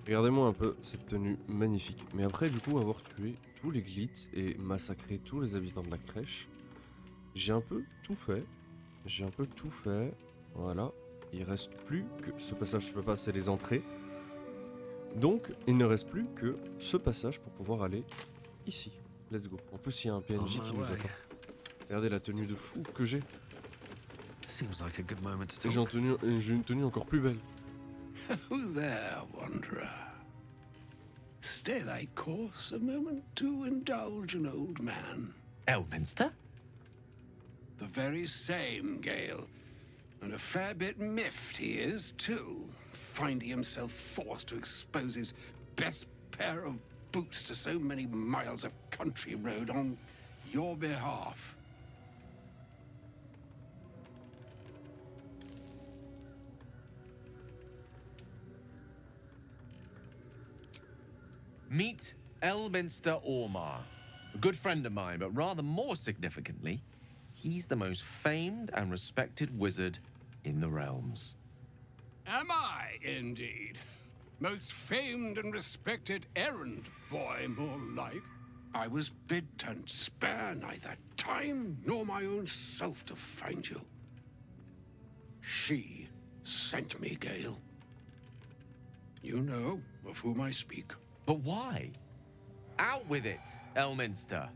Regardez-moi un peu cette tenue magnifique. Mais après, du coup, avoir tué tous les glitz et massacré tous les habitants de la crèche, j'ai un peu tout fait. J'ai un peu tout fait. Voilà. Il reste plus que ce passage, je peux passer les entrées. Donc, il ne reste plus que ce passage pour pouvoir aller ici. Let's go. En plus, il y a un PNJ qui nous attend. Regardez la tenue de fou que j'ai. Seems like a good moment to Et talk. j'ai une tenue encore plus belle. Who there, wanderer? Stay thy course a moment to indulge an old man. Elminster? The very same, Gale. And a fair bit miffed he is, too, finding himself forced to expose his best pair of boots to so many miles of country road on your behalf. Meet Elminster Ormar, a good friend of mine, but rather more significantly, he's the most famed and respected wizard in the realms. Am I, indeed? Most famed and respected errand boy, more like. I was bid to spare neither time nor my own self to find you. She sent me, Gale. You know of whom I speak. But why? Out with it, Elminster.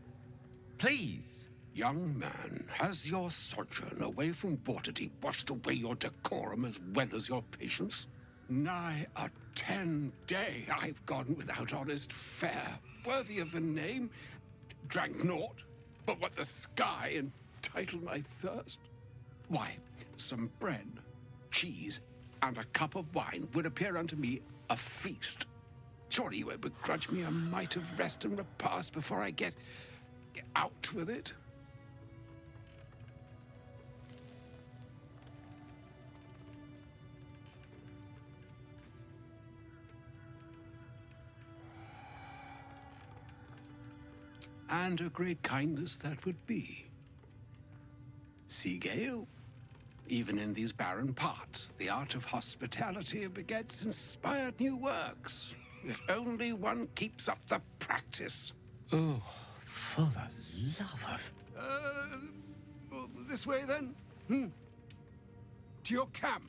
Please. Young man, has your sojourn away from Waterdeep washed away your decorum as well as your patience? Nigh a 10-day I've gone without honest fare, worthy of the name. Drank naught, but what the sky entitled my thirst. Why, some bread, cheese, and a cup of wine would appear unto me a feast. Surely you won't begrudge me a mite of rest and repast before I get out with it? And a great kindness that would be. See, Gale? Even in these barren parts, the art of hospitality begets inspired new works. If only one keeps up the practice. Oh, for the love of... This way then? To your camp.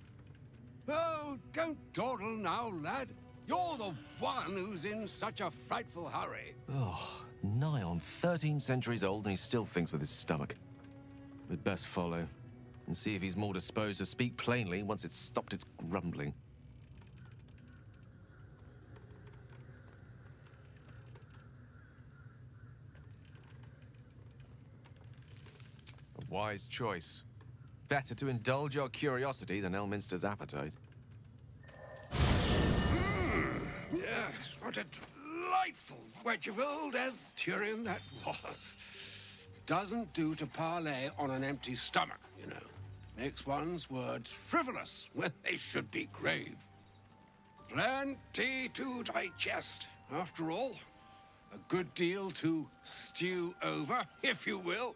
Oh, don't dawdle now, lad. You're the one who's in such a frightful hurry. Oh, nigh on 13 centuries old and he still thinks with his stomach. We'd best follow and see if he's more disposed to speak plainly once it's stopped its grumbling. A wise choice. Better to indulge your curiosity than Elminster's appetite. Yes, what a delightful wedge of old Arthurian that was. Doesn't do to parley on an empty stomach, you know. Makes one's words frivolous when they should be grave. Plenty to digest, after all. A good deal to stew over, if you will.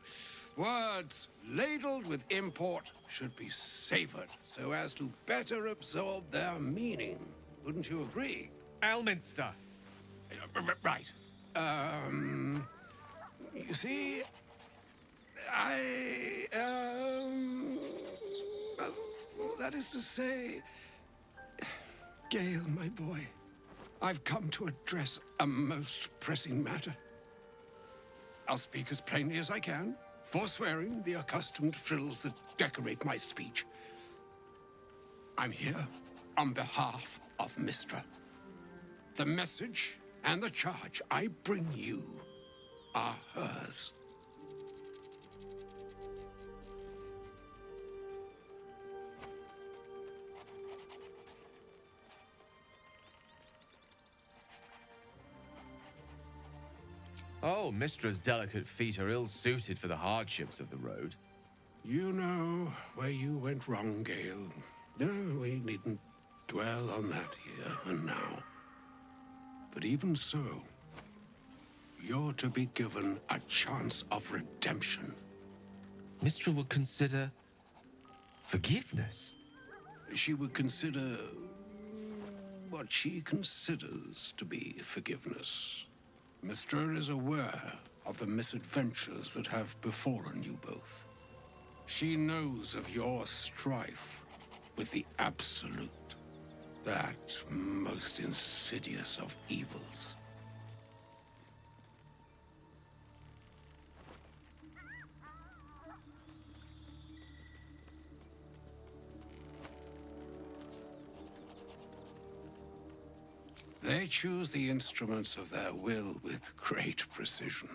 Words ladled with import should be savored so as to better absorb their meaning. Wouldn't you agree? Elminster! Right. You see, that is to say, Gale, my boy, I've come to address a most pressing matter. I'll speak as plainly as I can, forswearing the accustomed frills that decorate my speech. I'm here on behalf of Mystra. The message and the charge I bring you are hers. Oh, Mistra's delicate feet are ill-suited for the hardships of the road. You know where you went wrong, Gale. No, we needn't dwell on that here and now. But even so, you're to be given a chance of redemption. Mistra would consider forgiveness. She would consider what she considers to be forgiveness. Mystra is aware of the misadventures that have befallen you both. She knows of your strife with the Absolute, that most insidious of evils. They choose the instruments of their will with great precision.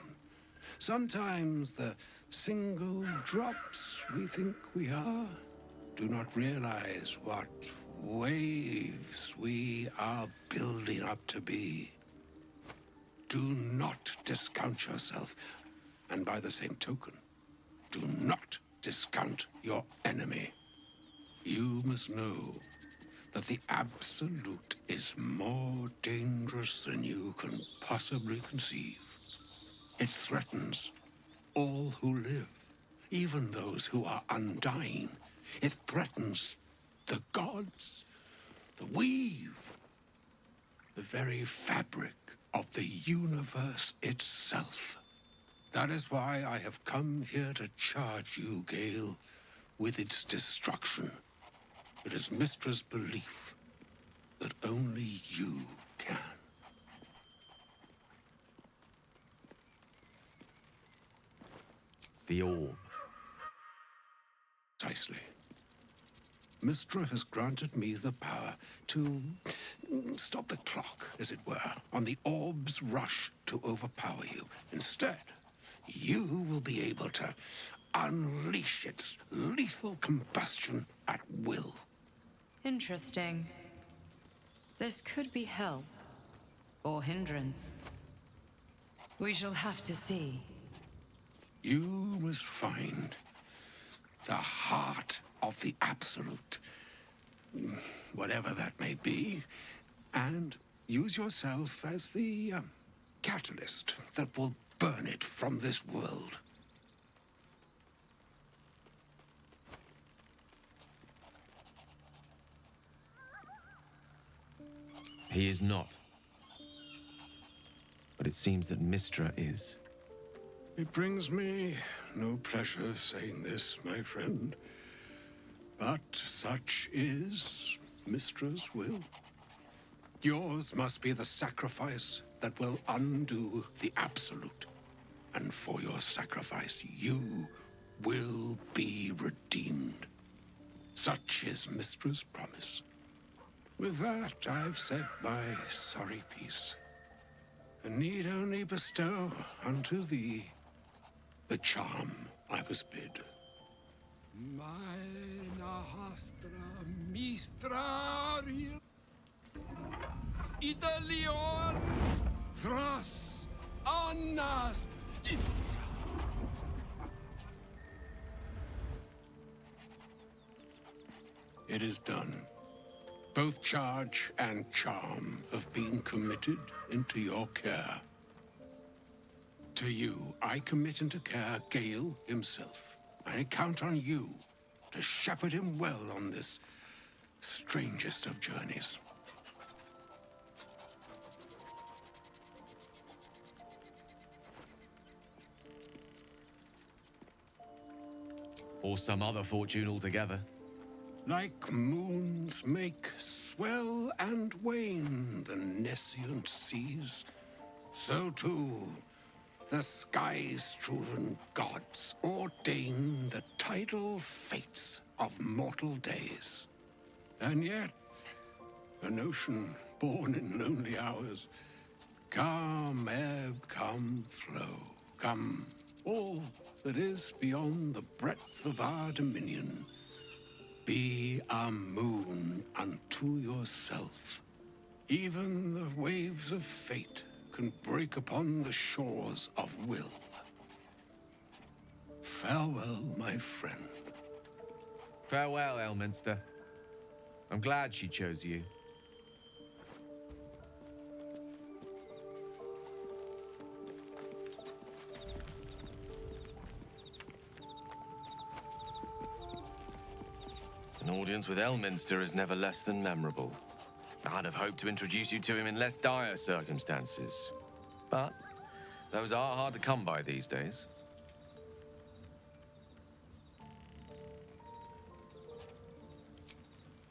Sometimes the single drops we think we are do not realize what waves we are building up to be. Do not discount yourself, and by the same token, do not discount your enemy. You must know that the Absolute is more dangerous than you can possibly conceive. It threatens all who live, even those who are undying. It threatens the gods, the weave, the very fabric of the universe itself. That is why I have come here to charge you, Gale, with its destruction. It is Mystra's belief that only you can. The orb. Precisely. Mystra has granted me the power to stop the clock, as it were, on the orb's rush to overpower you. Instead, you will be able to unleash its lethal combustion at will. Interesting. This could be help, or hindrance. We shall have to see. You must find the heart of the Absolute, whatever that may be, and use yourself as the catalyst that will burn it from this world. He is not. But it seems that Mystra is. It brings me no pleasure saying this, my friend, but such is Mystra's will. Yours must be the sacrifice that will undo the Absolute, and for your sacrifice you will be redeemed. Such is Mystra's promise. With that, I've said my sorry piece, and need only bestow unto thee the charm I was bid. Meine Hastra Mistrari Italion Thras Annas. It is done. Both charge and charm have been committed into your care. To you, I commit into care Gale himself. I count on you to shepherd him well on this strangest of journeys. Or some other fortune altogether. Like moons make swell and wane the nescient seas, so too the sky-strewn gods ordain the tidal fates of mortal days. And yet, an ocean born in lonely hours, come ebb, come flow, come all that is beyond the breadth of our dominion. Be a moon unto yourself. Even the waves of fate can break upon the shores of will. Farewell, my friend. Farewell, Elminster. I'm glad she chose you. An audience with Elminster is never less than memorable. I I'd have hoped to introduce you to him in less dire circumstances. But those are hard to come by these days.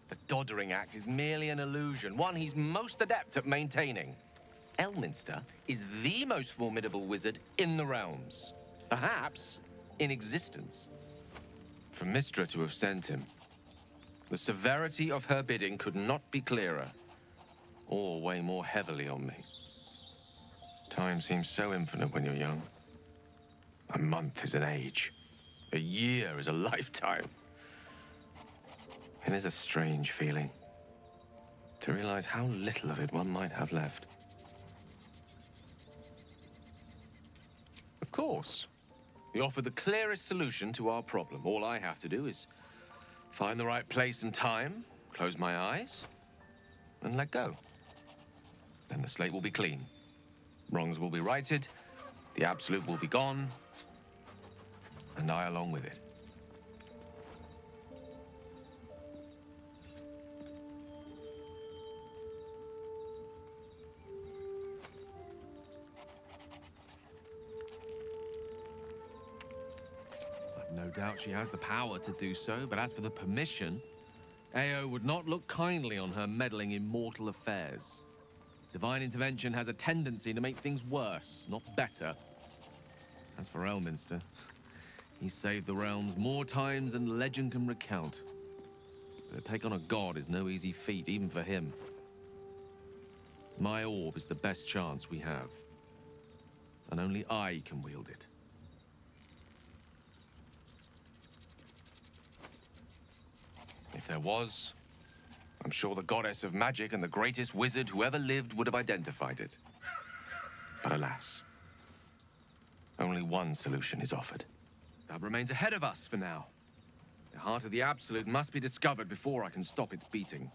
The Doddering Act is merely an illusion, one he's most adept at maintaining. Elminster is the most formidable wizard in the realms, perhaps in existence. For Mystra to have sent him, the severity of her bidding could not be clearer, or weigh more heavily on me. Time seems so infinite when you're young. A month is an age. A year is a lifetime. It is a strange feeling to realize how little of it one might have left. Of course, you offer the clearest solution to our problem. All I have to do is find the right place and time, close my eyes, and let go. Then the slate will be clean. Wrongs will be righted, the absolute will be gone, and I along with it. No doubt she has the power to do so, but as for the permission, Ao would not look kindly on her meddling in mortal affairs. Divine intervention has a tendency to make things worse, not better. As for Elminster, he saved the realms more times than legend can recount. But to take on a god is no easy feat, even for him. My orb is the best chance we have, and only I can wield it. If there was, I'm sure the goddess of magic and the greatest wizard who ever lived would have identified it. But alas, only one solution is offered. That remains ahead of us for now. The heart of the Absolute must be discovered before I can stop its beating.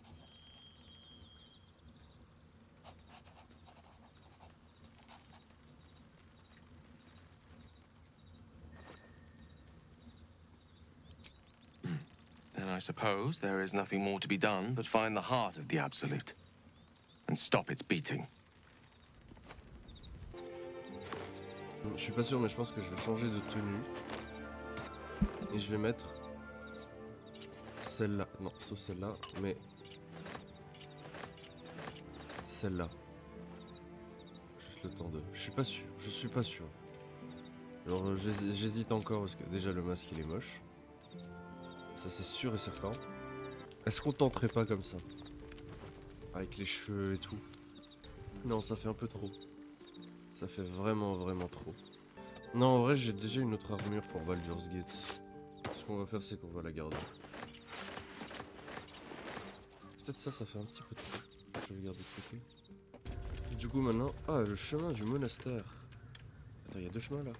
Then I suppose there is nothing more to be done but find the heart of the Absolute and stop its beating. Je suis pas sûr, mais je pense que je vais changer de tenue. Et je vais mettre celle-là. Non, sauf celle-là, mais celle-là. Juste le temps de... Je suis pas sûr. Alors j'hésite encore parce que déjà le masque il est moche. Ça c'est sûr et certain. Est-ce qu'on tenterait pas comme ça? Avec les cheveux et tout. Non, ça fait un peu trop. Ça fait vraiment trop. Non, en vrai j'ai déjà une autre armure pour Baldur's Gate. Ce qu'on va faire c'est qu'on va la garder. Peut-être ça fait un petit peu trop. Je vais le garder de côté. Et du coup maintenant... Ah, le chemin du monastère. Attends, il y a deux chemins là.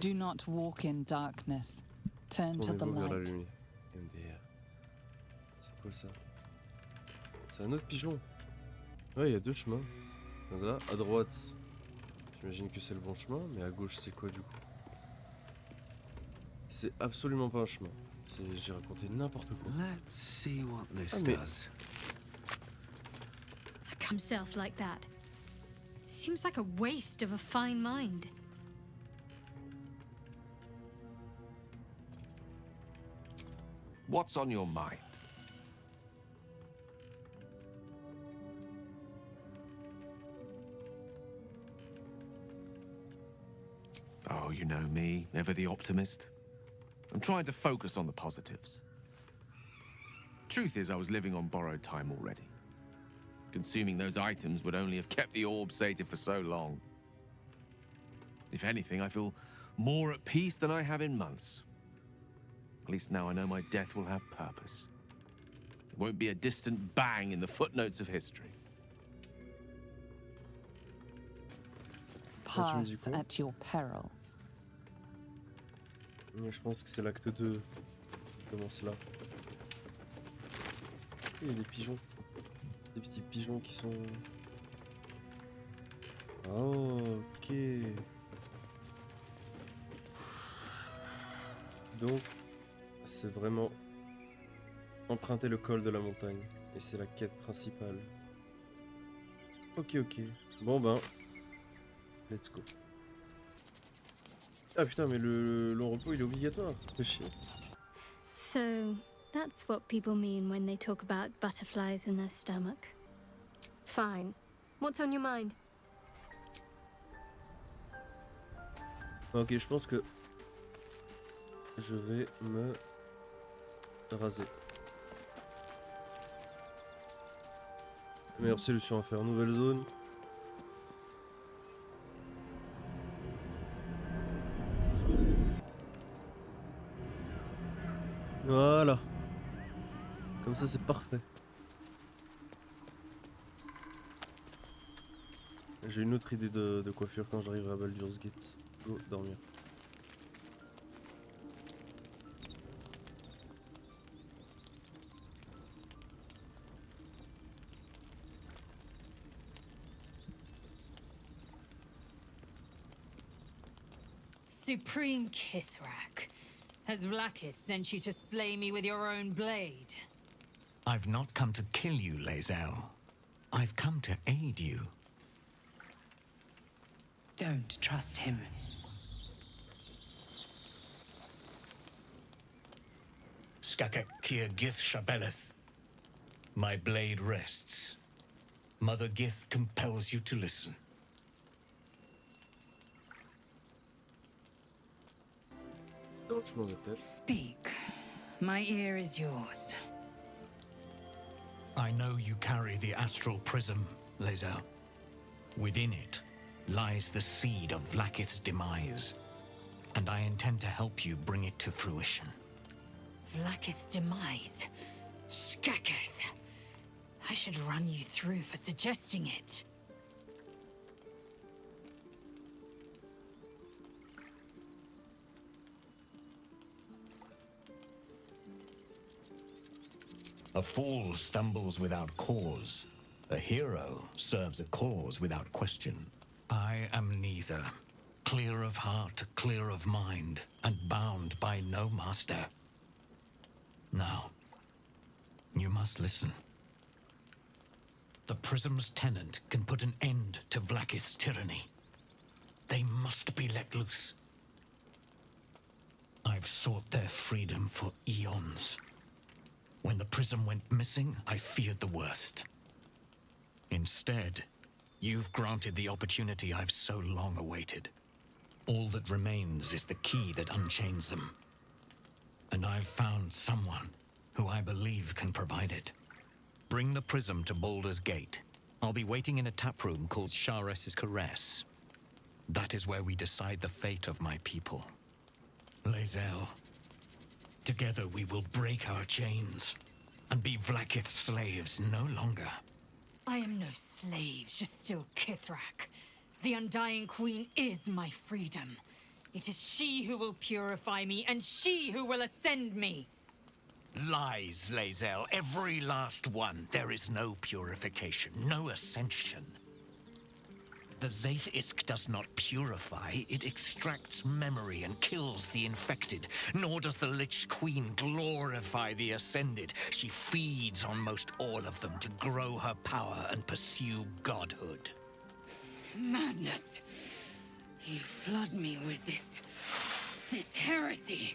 Do not walk in darkness. Turn to the Tournez-vous vers la light. lumière. MDR. C'est quoi ça? C'est un autre pigeon. Ouais, il y a deux chemins. Là, à droite, j'imagine que c'est le bon chemin, mais à gauche, c'est quoi du coup? C'est absolument pas un chemin. J'ai raconté n'importe quoi. Let's see what this mais- does. Himself like that. Seems like a waste of a fine mind. What's on your mind? Oh, you know me, ever the optimist. I'm trying to focus on the positives. Truth is, I was living on borrowed time already. Consuming those items would only have kept the orb sated for so long. If anything, I feel more at peace than I have in months. At least now I know my death will have purpose. It won't be a distant bang in the footnotes of history. Ça, tu me dis Pass quoi? at your peril. Je pense que c'est l'acte 2 qui commence là. Il y a des pigeons. Des petits pigeons qui sont... Oh, ok. Donc, c'est vraiment emprunter le col de la montagne. Et c'est la quête principale. Ok, ok. Bon ben, let's go. Ah putain, mais le long repos il est obligatoire. Fais chier. So, that's what people mean when they talk about butterflies in their stomach. Fine. What's on your mind? Ok, je pense que je vais me raser. C'est la meilleure solution à faire. Nouvelle zone. Voilà. Comme ça, c'est parfait. J'ai une autre idée de coiffure quand j'arriverai à Baldur's Gate. Go dormir. Supreme Kithrak, has Vlaakith sent you to slay me with your own blade? I've not come to kill you, Lae'zel. I've come to aid you. Don't trust him. Skakek Kier Gith Shabeleth. My blade rests. Mother Gith compels you to listen. Speak. My ear is yours. I know you carry the astral prism, Lae'zel. Within it lies the seed of Vlaakith's demise, and I intend to help you bring it to fruition. Vlaakith's demise? Skaketh. I should run you through for suggesting it. A fool stumbles without cause. A hero serves a cause without question. I am neither. Clear of heart, clear of mind, and bound by no master. Now, you must listen. The Prism's tenant can put an end to Vlaakith's tyranny. They must be let loose. I've sought their freedom for eons. When the Prism went missing, I feared the worst. Instead, you've granted the opportunity I've so long awaited. All that remains is the key that unchains them. And I've found someone who I believe can provide it. Bring the Prism to Baldur's Gate. I'll be waiting in a taproom called Shares's Caress. That is where we decide the fate of my people. Lae'zel, together we will break our chains and be Vlaakith's slaves no longer. I am no slave, just still Kithrak. The Undying Queen is my freedom. It is she who will purify me, and she who will ascend me. Lies, Lae'zel, every last one. There is no purification, no ascension. The Zaith-Isk does not purify, it extracts memory and kills the infected. Nor does the Lich Queen glorify the ascended. She feeds on most all of them to grow her power and pursue godhood. Madness! You flood me with this heresy.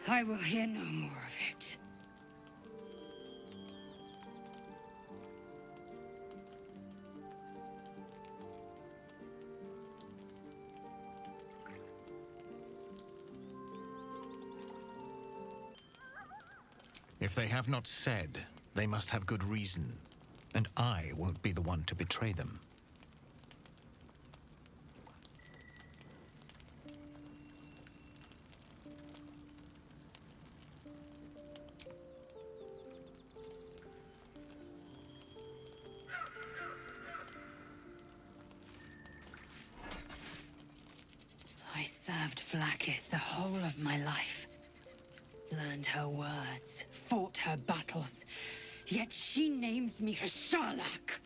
I will hear no more of it. If they have not said, they must have good reason, and I won't be the one to betray them. I served Vlaakith the whole of my life. Learned her words, fought her battles, yet she names me her Sharlak.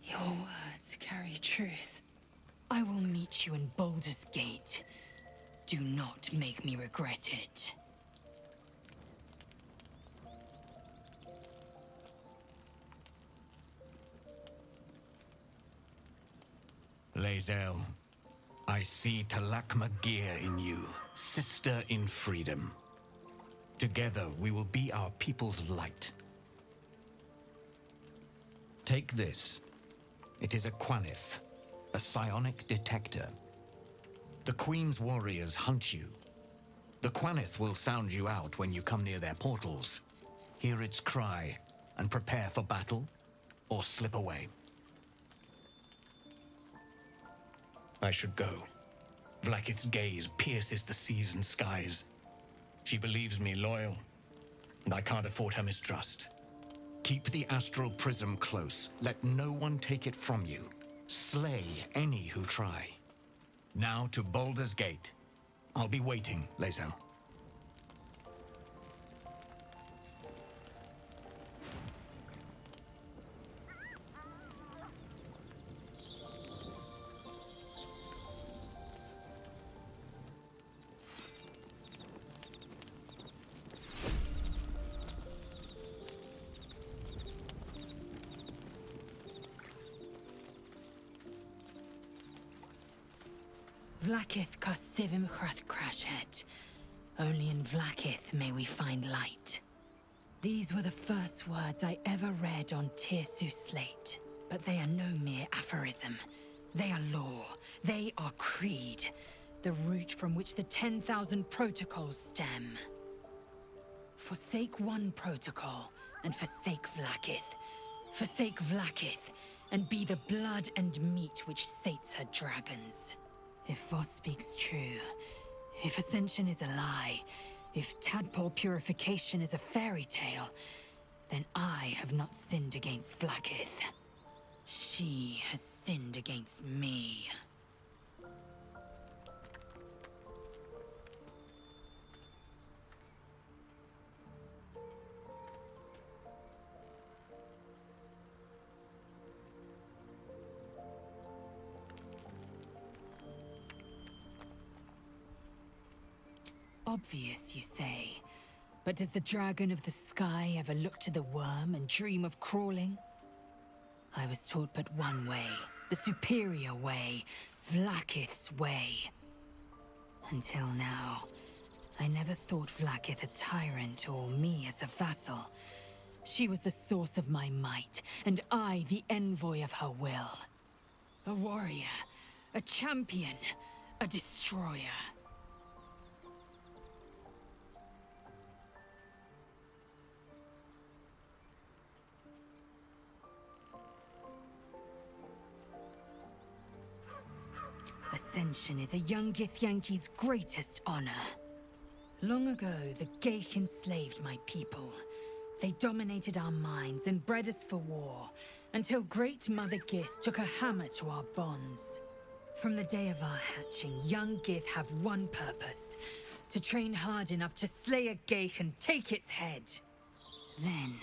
Your words carry truth. I will meet you in Baldur's Gate. Do not make me regret it. Lae'zel, I see Talakma Gear in you, sister in freedom. Together we will be our people's light. Take this. It is a Quanith, a psionic detector. The Queen's warriors hunt you. The Quanith will sound you out when you come near their portals. Hear its cry and prepare for battle, or slip away. I should go. Vlakith's gaze pierces the seas and skies. She believes me loyal, and I can't afford her mistrust. Keep the astral prism close. Let no one take it from you. Slay any who try. Now to Baldur's Gate. I'll be waiting, Lae'zel. Vlakith Kosivim Chrath Crashet. Only in Vlakith may we find light. These were the first words I ever read on Tirsu's slate. But they are no mere aphorism. They are law. They are creed. The root from which the 10,000 protocols stem. Forsake one protocol, and forsake Vlakith. Forsake Vlakith, and be the blood and meat which sates her dragons. If Voss speaks true, if Ascension is a lie, if tadpole purification is a fairy tale, then I have not sinned against Vlakith. She has sinned against me. Obvious, you say. But does the dragon of the sky ever look to the worm and dream of crawling? I was taught but one way, the superior way, Vlakith's way. Until now, I never thought Vlakith a tyrant or me as a vassal. She was the source of my might, and I the envoy of her will. A warrior, a champion, a destroyer. Ascension is a young Githyanki's greatest honor. Long ago, the Geich enslaved my people. They dominated our minds and bred us for war, until Great Mother Gith took a hammer to our bonds. From the day of our hatching, young Gith have one purpose: to train hard enough to slay a Geich and take its head. Then,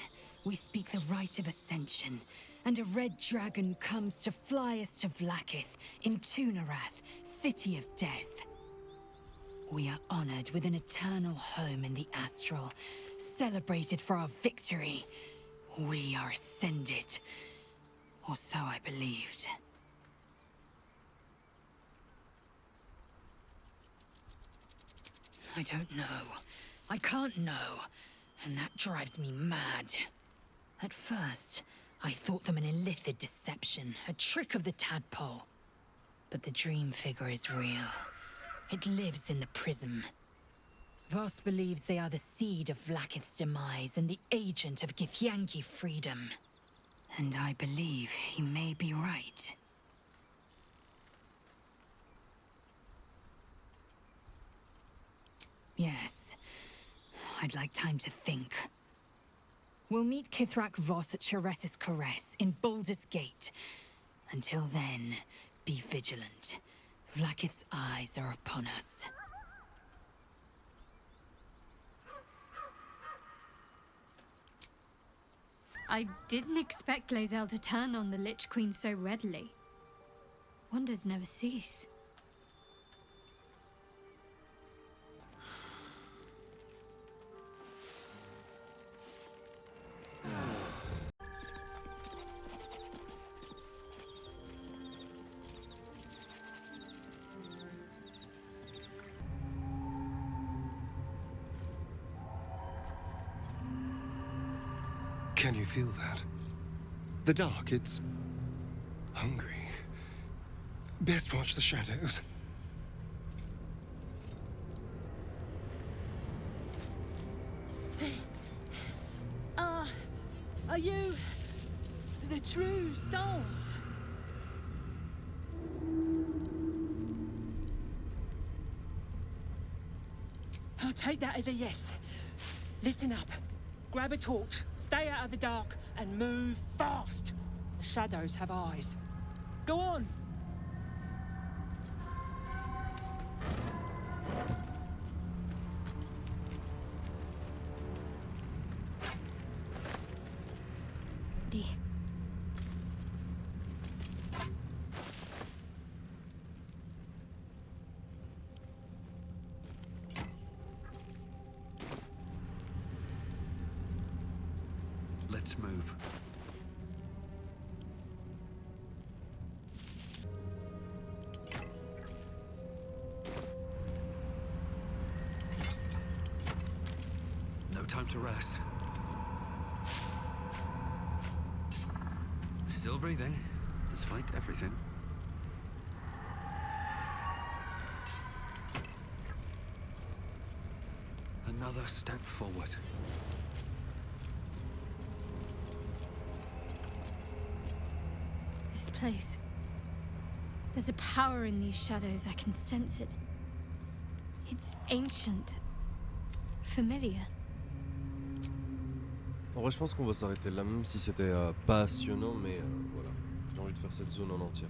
we speak the rite of Ascension, and a red dragon comes to fly us to Vlakith, in Tunarath, City of Death. We are honored with an eternal home in the astral, celebrated for our victory. We are ascended. Or so I believed. I don't know. I can't know. And that drives me mad. At first, I thought them an illithid deception, a trick of the tadpole. But the dream figure is real. It lives in the prism. Voss believes they are the seed of Vlakith's demise and the agent of Githyanki freedom. And I believe he may be right. Yes. I'd like time to think. We'll meet Kithrak Voss at Sheres's Caress in Baldur's Gate. Until then, be vigilant. Vlakith's eyes are upon us. I didn't expect Lae'zel to turn on the Lich Queen so readily. Wonders never cease. Can you feel that? The dark, it's hungry. Best watch the shadows. Are you the true soul? I'll take that as a yes. Listen up. Grab a torch, stay out of the dark, and move fast. The shadows have eyes. Go on! Let's move. No time to rest. Still breathing, despite everything. Another step forward. This place. There's a power in these shadows, I can sense it. It's ancient. Familiar. En vrai, je pense qu'on va s'arrêter là, même si c'était passionnant, mais voilà. J'ai envie de faire cette zone en entière.